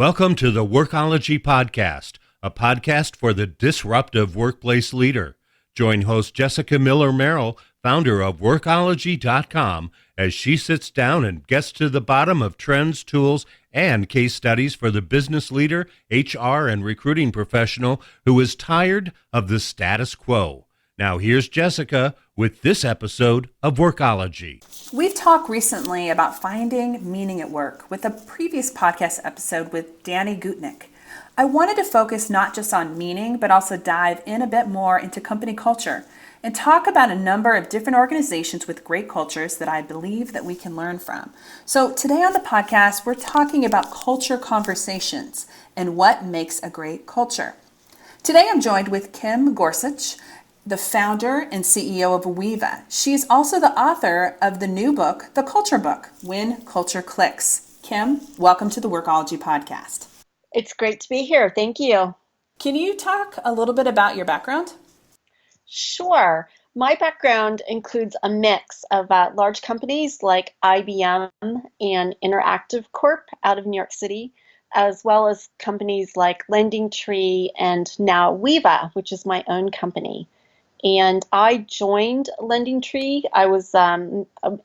Welcome to the Workology Podcast, a podcast for the disruptive workplace leader. Join host Jessica Miller-Merrill, founder of Workology.com, as she sits down and gets to the bottom of trends, tools, and case studies for the business leader, HR, and recruiting professional who is tired of the status quo. Now here's Jessica with this episode of Workology. We've talked recently about finding meaning at work with a previous podcast episode with Danny Gutknecht. I wanted to focus not just on meaning, but also dive in a bit more into company culture and talk about a number of different organizations with great cultures that I believe that we can learn from. So today on the podcast, we're talking about culture conversations and what makes a great culture. Today I'm joined with Kim Gorsuch, the founder and CEO of Weava. She's also the author of the new book, The Culture Book, When Culture Clicks. Kim, welcome to the Workology Podcast. It's great to be here. Thank you. Can you talk a little bit about your background? Sure. My background includes a mix of large companies like IBM and Interactive Corp out of New York City, as well as companies like LendingTree and now Weava, which is my own company. And I joined LendingTree. I was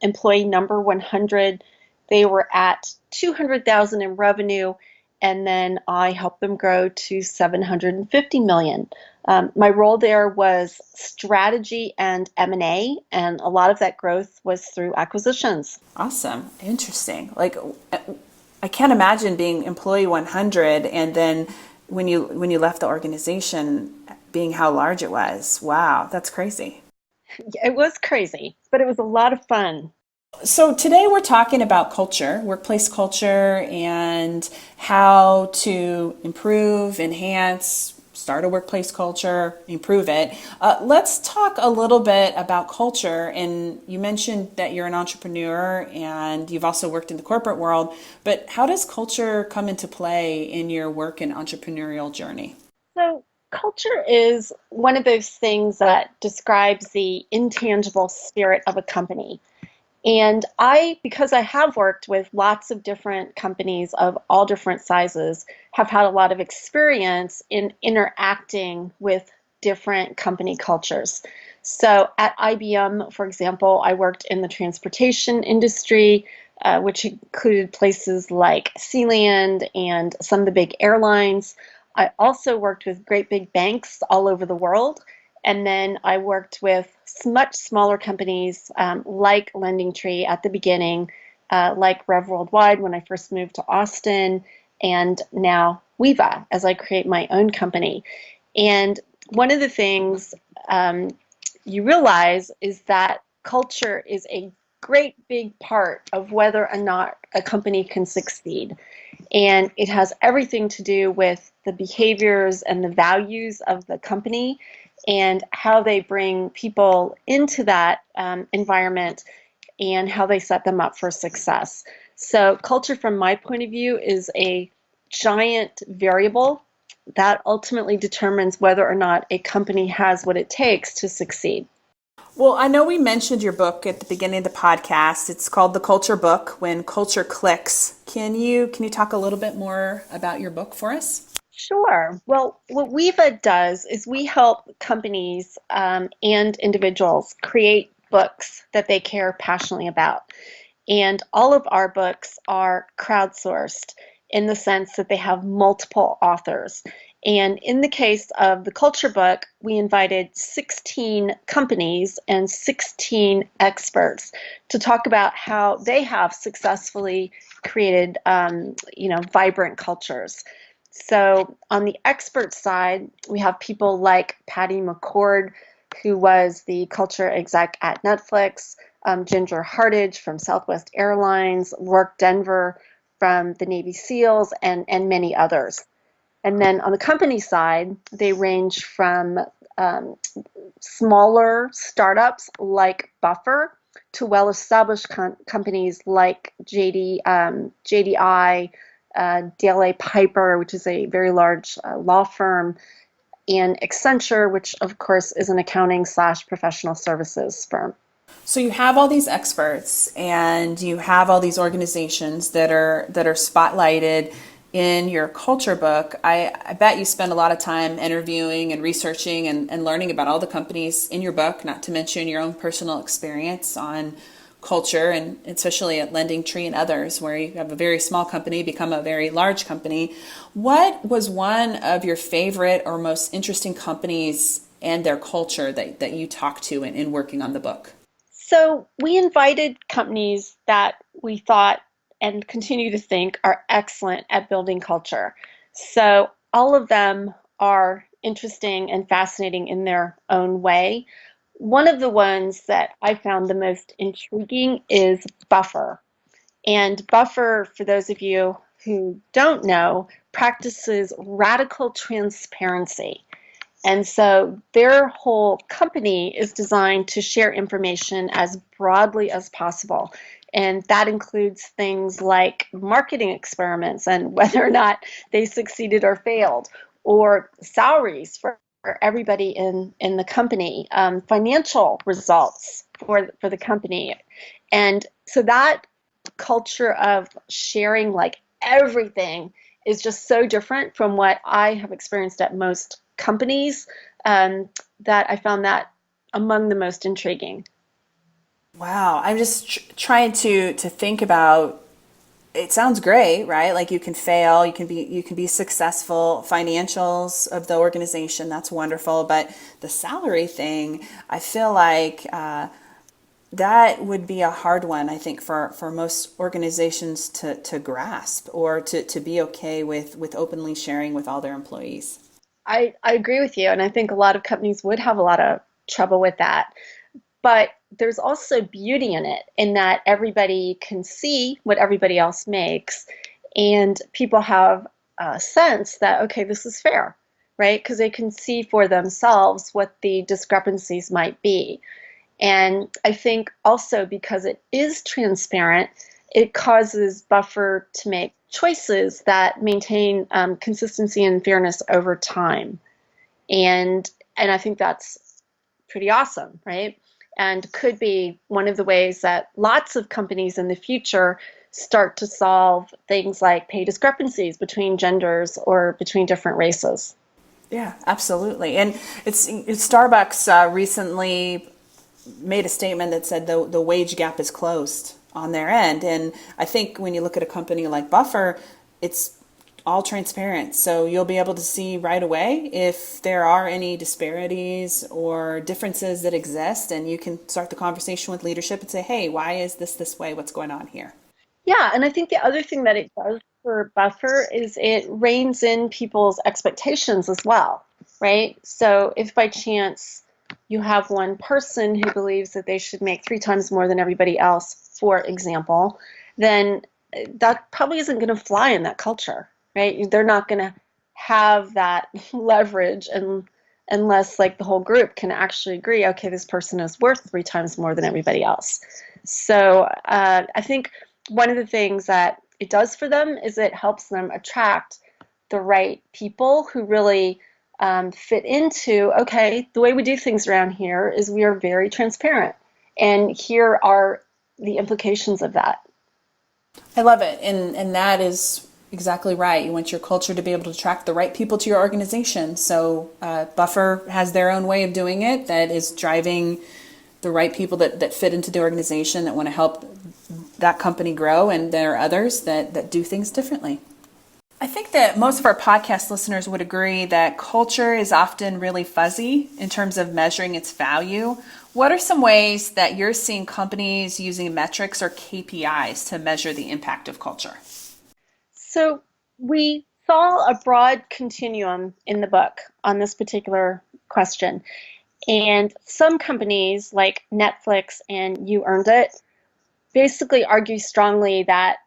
employee number 100. They were at 200,000 in revenue, and then I helped them grow to 750 million. My role there was strategy and M&A, and a lot of that growth was through acquisitions. Awesome. Interesting. I can't imagine being employee 100 and then when you left the organization being how large it was. Wow, that's crazy. It was crazy, but it was a lot of fun. So today we're talking about culture, workplace culture, and how to improve, enhance, start a workplace culture, improve it. Let's talk a little bit about culture. And you mentioned that you're an entrepreneur and you've also worked in the corporate world, but how does culture come into play in your work and entrepreneurial journey? So culture is one of those things that describes the intangible spirit of a company. And because I have worked with lots of different companies of all different sizes, have had a lot of experience in interacting with different company cultures. So at IBM, for example, I worked in the transportation industry, which included places like Sealand and some of the big airlines. I also worked with great big banks all over the world. And then I worked with much smaller companies like LendingTree at the beginning, like Rev Worldwide when I first moved to Austin, and now Weava as I create my own company. And one of the things you realize is that culture is a great big part of whether or not a company can succeed. And it has everything to do with the behaviors and the values of the company and how they bring people into that environment and how they set them up for success. So culture, from my point of view, is a giant variable that ultimately determines whether or not a company has what it takes to succeed. Well, I know we mentioned your book at the beginning of the podcast. It's called The Culture Book, When Culture Clicks. Can you talk a little bit more about your book for us? Sure. Well, what Weava does is we help companies and individuals create books that they care passionately about. And all of our books are crowdsourced in the sense that they have multiple authors. And in the case of the Culture Book, we invited 16 companies and 16 experts to talk about how they have successfully created, vibrant cultures. So on the expert side, we have people like Patty McCord, who was the culture exec at Netflix, Ginger Hardage from Southwest Airlines, Rourke Denver from the Navy SEALs, and many others. And then on the company side, they range from smaller startups like Buffer to well-established companies like JDI, DLA Piper, which is a very large law firm, and Accenture, which of course is an accounting/professional services firm. So you have all these experts and you have all these organizations that are spotlighted in your culture book, I bet you spend a lot of time interviewing and researching and learning about all the companies in your book, not to mention your own personal experience on culture, and especially at Lending Tree and others, where you have a very small company become a very large company. What was one of your favorite or most interesting companies and their culture that you talked to in working on the book? So we invited companies that we thought and continue to think are excellent at building culture. So all of them are interesting and fascinating in their own way. One of the ones that I found the most intriguing is Buffer. And Buffer, for those of you who don't know, practices radical transparency. And so their whole company is designed to share information as broadly as possible. And that includes things like marketing experiments and whether or not they succeeded or failed, or salaries for everybody in the company, financial results for the company. And so that culture of sharing like everything is just so different from what I have experienced at most companies, that I found that among the most intriguing. Wow, I'm just trying to think about. It sounds great, right? Like you can fail, you can be successful. Financials of the organization, that's wonderful. But the salary thing, I feel like that would be a hard one, I think, for most organizations to grasp, or to be okay with openly sharing with all their employees. I agree with you, and I think a lot of companies would have a lot of trouble with that. But there's also beauty in that everybody can see what everybody else makes, and people have a sense that, okay, this is fair, right? Because they can see for themselves what the discrepancies might be. And I think also because it is transparent, it causes Buffer to make choices that maintain consistency and fairness over time. And I think that's pretty awesome, right? And could be one of the ways that lots of companies in the future start to solve things like pay discrepancies between genders or between different races. Yeah, absolutely. And it's Starbucks recently made a statement that said the wage gap is closed on their end. And I think when you look at a company like Buffer, it's all transparent. So you'll be able to see right away if there are any disparities or differences that exist. And you can start the conversation with leadership and say, hey, why is this way? What's going on here? Yeah, and I think the other thing that it does for Buffer is it reins in people's expectations as well, right? So if by chance you have one person who believes that they should make 3 times more than everybody else, for example, then that probably isn't going to fly in that culture, right? They're not going to have that leverage, and unless like the whole group can actually agree, okay, this person is worth 3 times more than everybody else. So I think one of the things that it does for them is it helps them attract the right people who really fit into, okay, the way we do things around here is we are very transparent. And here are the implications of that. I love it. And that is exactly right. You want your culture to be able to attract the right people to your organization. So Buffer has their own way of doing it that is driving the right people that fit into the organization, that want to help that company grow. And there are others that do things differently. I think that most of our podcast listeners would agree that culture is often really fuzzy in terms of measuring its value. What are some ways that you're seeing companies using metrics or KPIs to measure the impact of culture? So we saw a broad continuum in the book on this particular question. And some companies like Netflix and You Earned It basically argue strongly that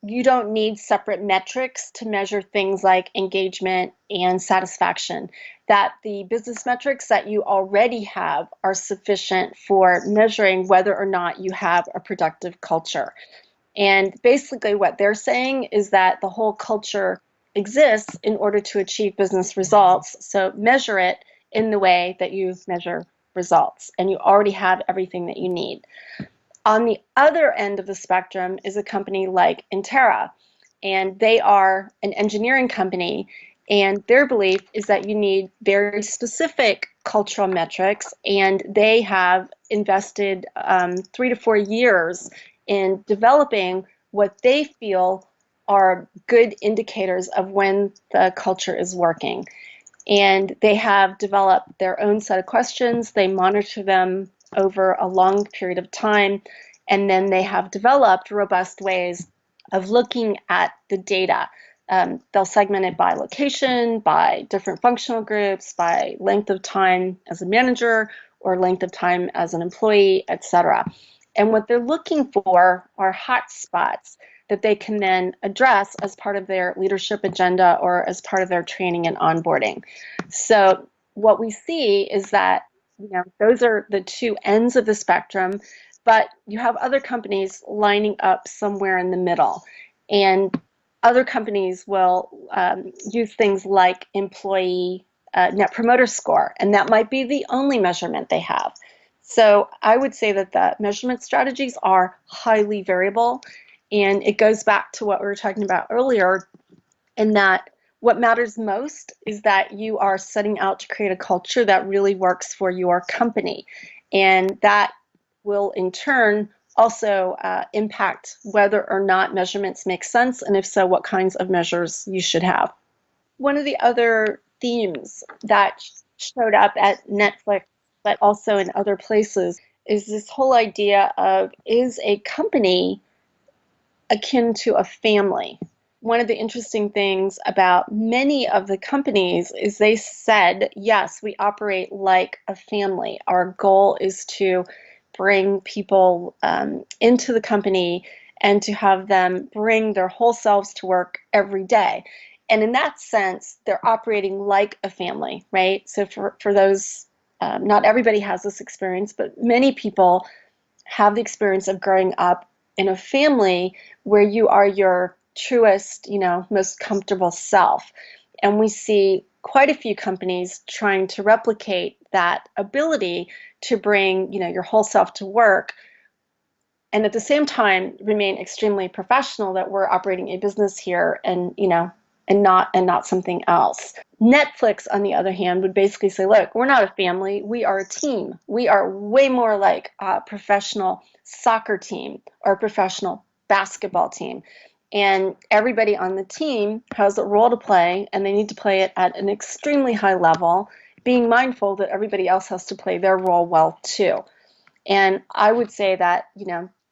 you don't need separate metrics to measure things like engagement and satisfaction, that the business metrics that you already have are sufficient for measuring whether or not you have a productive culture. And basically what they're saying is that the whole culture exists in order to achieve business results. So measure it in the way that you measure results, and you already have everything that you need. On the other end of the spectrum is a company like Intera. and they are an engineering company. And their belief is that you need very specific cultural metrics, and they have invested 3 to 4 years in developing what they feel are good indicators of when the culture is working. And they have developed their own set of questions. They monitor them over a long period of time, and then they have developed robust ways of looking at the data. They'll segment it by location, by different functional groups, by length of time as a manager or length of time as an employee, etc. And what they're looking for are hot spots that they can then address as part of their leadership agenda or as part of their training and onboarding. So what we see is that, those are the two ends of the spectrum, but you have other companies lining up somewhere in the middle. And other companies will use things like employee net promoter score, and that might be the only measurement they have. So I would say that the measurement strategies are highly variable, and it goes back to what we were talking about earlier, in that what matters most is that you are setting out to create a culture that really works for your company, and that will in turn also impact whether or not measurements make sense, and if so, what kinds of measures you should have. One of the other themes that showed up at Netflix, but also in other places, is this whole idea of, is a company akin to a family? One of the interesting things about many of the companies is they said, yes, we operate like a family. Our goal is to bring people into the company and to have them bring their whole selves to work every day. And in that sense, they're operating like a family, right? So for those, not everybody has this experience, but many people have the experience of growing up in a family where you are your truest, most comfortable self. And we see quite a few companies trying to replicate that ability to bring, your whole self to work, and at the same time remain extremely professional, that we're operating a business here, and not something else. Netflix, on the other hand, would basically say, look, we're not a family, we are a team. We are way more like a professional soccer team or a professional basketball team. And everybody on the team has a role to play, and they need to play it at an extremely high level, being mindful that everybody else has to play their role well too. And I would say that,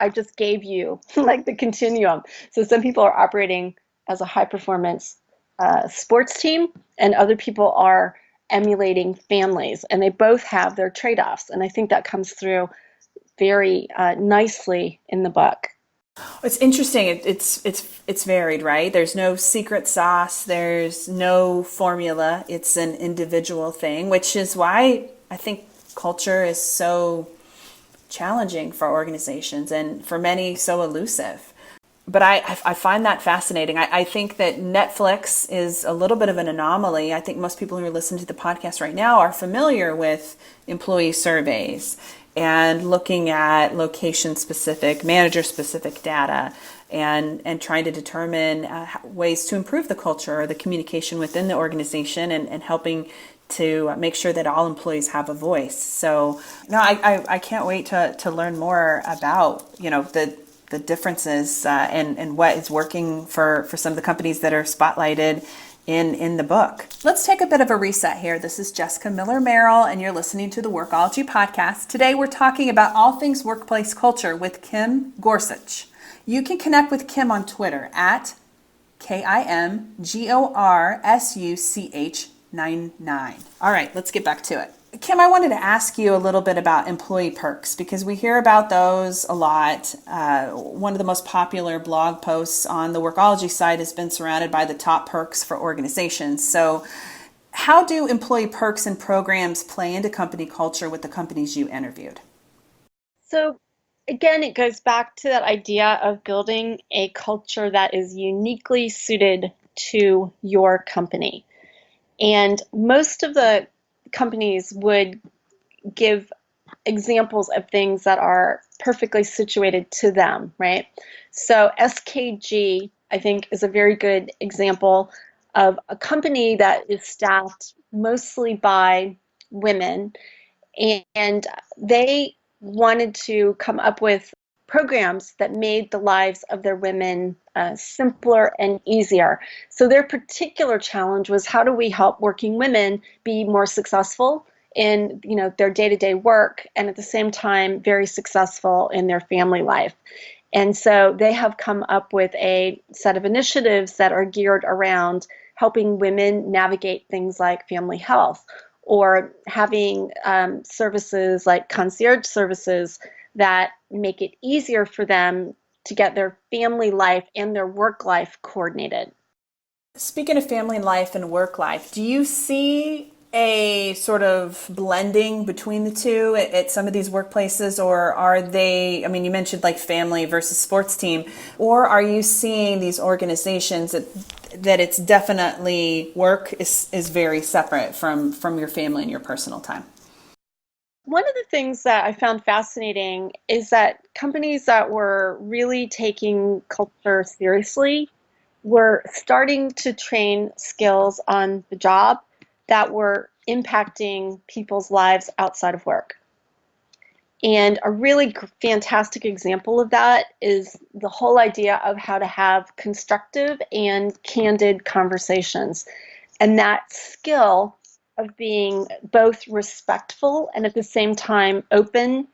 I just gave you like the continuum. So some people are operating as a high performance sports team, and other people are emulating families, and they both have their trade-offs. And I think that comes through very nicely in the book. It's interesting. It's varied, right? There's no secret sauce. There's no formula. It's an individual thing, which is why I think culture is so challenging for organizations, and for many so elusive. But I find that fascinating. I think that Netflix is a little bit of an anomaly. I think most people who are listening to the podcast right now are familiar with employee surveys and looking at location-specific, manager-specific data, and trying to determine ways to improve the culture or the communication within the organization, and helping to make sure that all employees have a voice. So no, I can't wait to learn more about the differences and what is working for some of the companies that are spotlighted in the book. Let's take a bit of a reset here. This is Jessica Miller Merrill, and you're listening to the Workology podcast. Today we're talking about all things workplace culture with Kim Gorsuch. You can connect with Kim on Twitter at KIMGORSUCH99. All right, let's get back to it. Kim, I wanted to ask you a little bit about employee perks, because we hear about those a lot. One of the most popular blog posts on the Workology site has been surrounded by the top perks for organizations. So how do employee perks and programs play into company culture with the companies you interviewed? So again, it goes back to that idea of building a culture that is uniquely suited to your company. And most of the companies would give examples of things that are perfectly situated to them, right? So SKG I think, is a very good example of a company that is staffed mostly by women, and they wanted to come up with programs that made the lives of their women simpler and easier. So their particular challenge was, how do we help working women be more successful in their day-to-day work, and at the same time very successful in their family life. And so they have come up with a set of initiatives that are geared around helping women navigate things like family health, or having services like concierge services that make it easier for them to get their family life and their work life coordinated. Speaking of family life and work life, do you see a sort of blending between the two at some of these workplaces, or are they, I mean, you mentioned like family versus sports team, or are you seeing these organizations that it's definitely work is very separate from your family and your personal time? One of the things that I found fascinating is that companies that were really taking culture seriously were starting to train skills on the job that were impacting people's lives outside of work. And a really fantastic example of that is the whole idea of how to have constructive and candid conversations. And that skill of being both respectful and at the same time open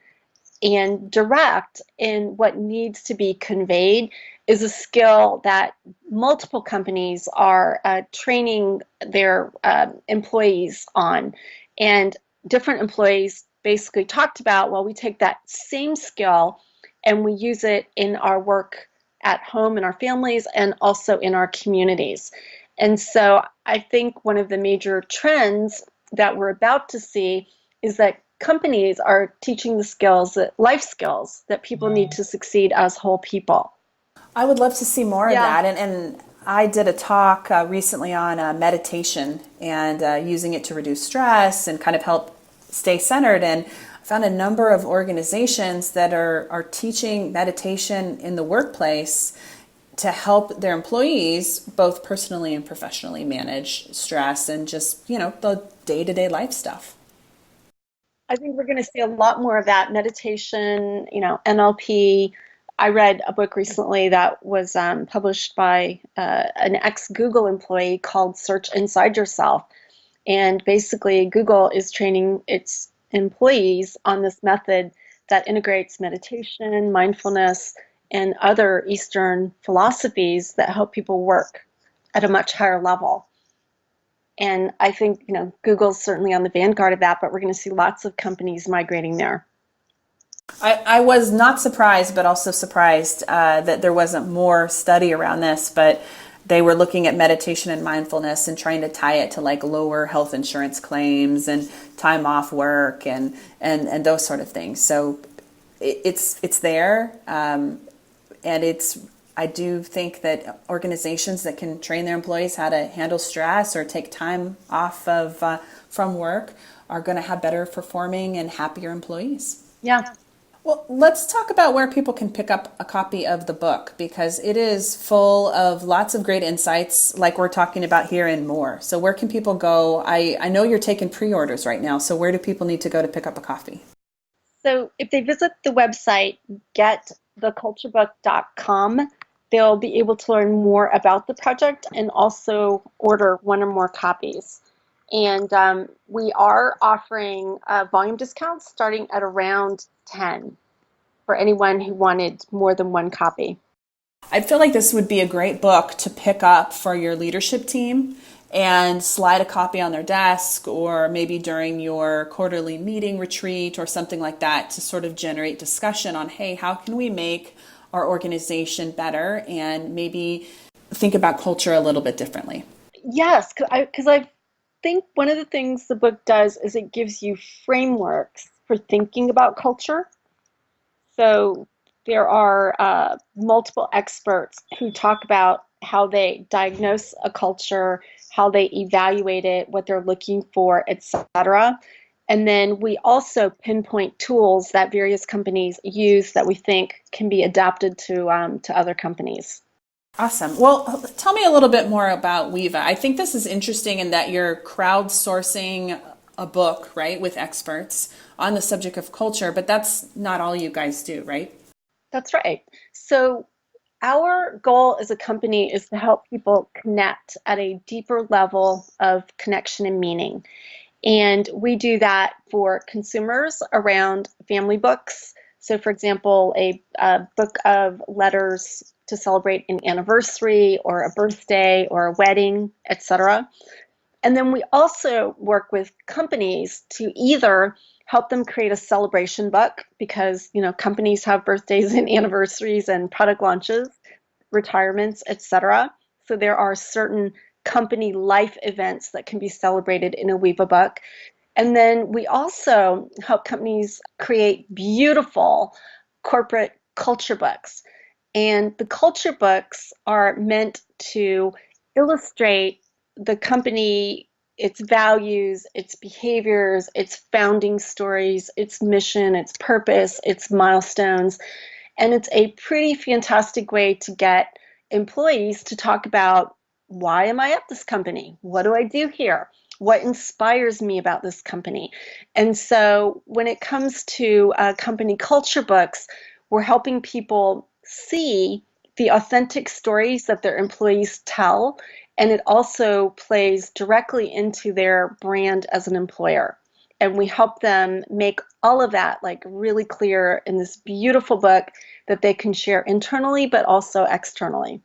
and direct in what needs to be conveyed is a skill that multiple companies are training their employees on. And different employees basically talked about, well, we take that same skill and we use it in our work at home, in our families, and also in our communities. And so I think one of the major trends that we're about to see is that companies are teaching the skills, life skills, that people need to succeed as whole people. I would love to see more of that. And I did a talk recently on meditation and using it to reduce stress and kind of help stay centered. And I found a number of organizations that are teaching meditation in the workplace to help their employees both personally and professionally manage stress and just, the day-to-day life stuff. I think we're going to see a lot more of that meditation, NLP. I read a book recently that was published by an ex-Google employee called Search Inside Yourself. And basically, Google is training its employees on this method that integrates meditation, mindfulness, and other Eastern philosophies that help people work at a much higher level. And I think, Google's certainly on the vanguard of that, but we're going to see lots of companies migrating there. I was not surprised, but also surprised that there wasn't more study around this, but they were looking at meditation and mindfulness and trying to tie it to like lower health insurance claims and time off work and those sort of things. So it's there. And I do think that organizations that can train their employees how to handle stress or take time off of from work are going to have better performing and happier employees. Yeah. Well, let's talk about where people can pick up a copy of the book, because it is full of lots of great insights like we're talking about here and more. So where can people go? I know you're taking pre-orders right now, so where do people need to go to pick up a copy? So if they visit the website, gettheculturebook.com, they'll be able to learn more about the project and also order one or more copies. And we are offering volume discounts starting at around 10 for anyone who wanted more than one copy. I feel like this would be a great book to pick up for your leadership team and slide a copy on their desk, or maybe during your quarterly meeting retreat or something like that, to sort of generate discussion on, hey, how can we make our organization better and maybe think about culture a little bit differently? Yes, because I think one of the things the book does is it gives you frameworks for thinking about culture. So there are multiple experts who talk about how they diagnose a culture, how they evaluate it, what they're looking for, etc. And then we also pinpoint tools that various companies use that we think can be adapted to other companies. Awesome. Well, tell me a little bit more about Weava. I think this is interesting in that you're crowdsourcing a book, right, with experts on the subject of culture, but that's not all you guys do, right? That's right. So our goal as a company is to help people connect at a deeper level of connection and meaning. And we do that for consumers around family books. So, for example, a book of letters to celebrate an anniversary or a birthday or a wedding, etc. And then we also work with companies to either help them create a celebration book because, companies have birthdays and anniversaries and product launches, retirements, etc. So there are certain company life events that can be celebrated in a Weava book. And then we also help companies create beautiful corporate culture books. And the culture books are meant to illustrate the company, its values, its behaviors, its founding stories, its mission, its purpose, its milestones. And it's a pretty fantastic way to get employees to talk about, why am I at this company? What do I do here? What inspires me about this company? And so when it comes to company culture books, we're helping people see the authentic stories that their employees tell, and it also plays directly into their brand as an employer. And we help them make all of that like really clear in this beautiful book that they can share internally but also externally.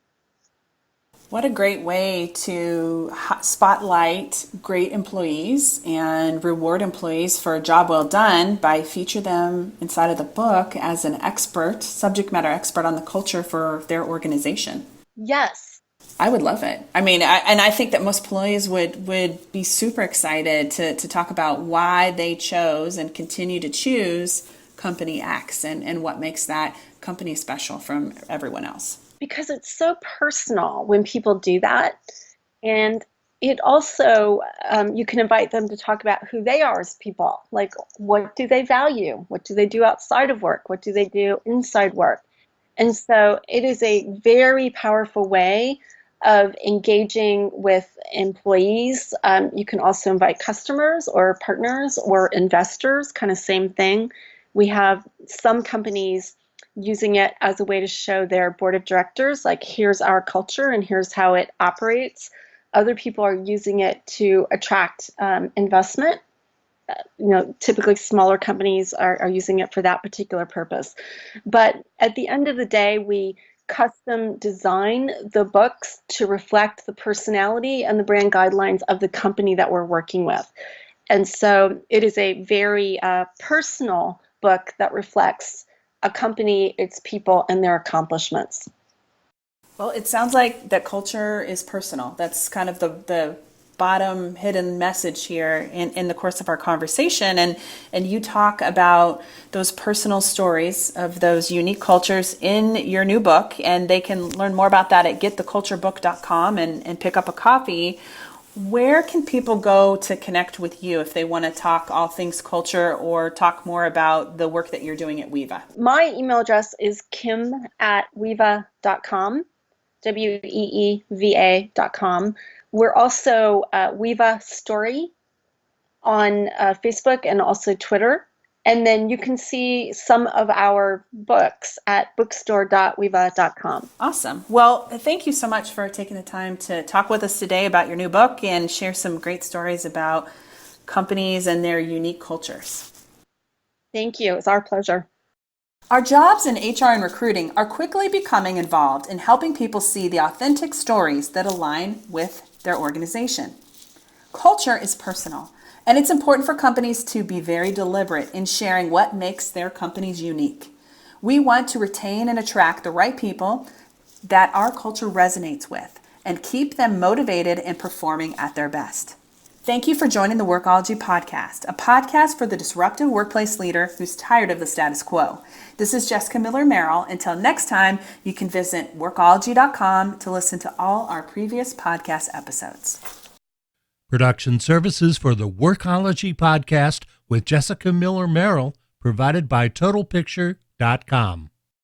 What a great way to spotlight great employees and reward employees for a job well done by feature them inside of the book as an expert, subject matter expert on the culture for their organization. Yes. I would love it. I mean, I think that most employees would be super excited to talk about why they chose and continue to choose company X and what makes that company special from everyone else. Because it's so personal when people do that. And it also, you can invite them to talk about who they are as people. Like, what do they value? What do they do outside of work? What do they do inside work? And so it is a very powerful way of engaging with employees. You can also invite customers or partners or investors, kind of same thing. We have some companies using it as a way to show their board of directors, like, here's our culture and here's how it operates. Other people are using it to attract investment. Typically smaller companies are using it for that particular purpose. But at the end of the day, we custom design the books to reflect the personality and the brand guidelines of the company that we're working with. And so it is a very personal book that reflects a company, its people, and their accomplishments. Well, it sounds like that culture is personal. That's kind of the bottom hidden message here in the course of our conversation. And you talk about those personal stories of those unique cultures in your new book, and they can learn more about that at gettheculturebook.com and pick up a copy. Where can people go to connect with you if they want to talk all things culture or talk more about the work that you're doing at Weava? My email address is kim@weava.com, WEEVA.com. We're also Weava Story on Facebook and also Twitter. And then you can see some of our books at bookstore.weava.com. Awesome. Well, thank you so much for taking the time to talk with us today about your new book and share some great stories about companies and their unique cultures. Thank you. It's our pleasure. Our jobs in HR and recruiting are quickly becoming involved in helping people see the authentic stories that align with their organization. Culture is personal, and it's important for companies to be very deliberate in sharing what makes their companies unique. We want to retain and attract the right people that our culture resonates with and keep them motivated and performing at their best. Thank you for joining the Workology Podcast, a podcast for the disruptive workplace leader who's tired of the status quo. This is Jessica Miller-Merrill. Until next time, you can visit workology.com to listen to all our previous podcast episodes. Production services for the Workology Podcast with Jessica Miller-Merrill provided by TotalPicture.com.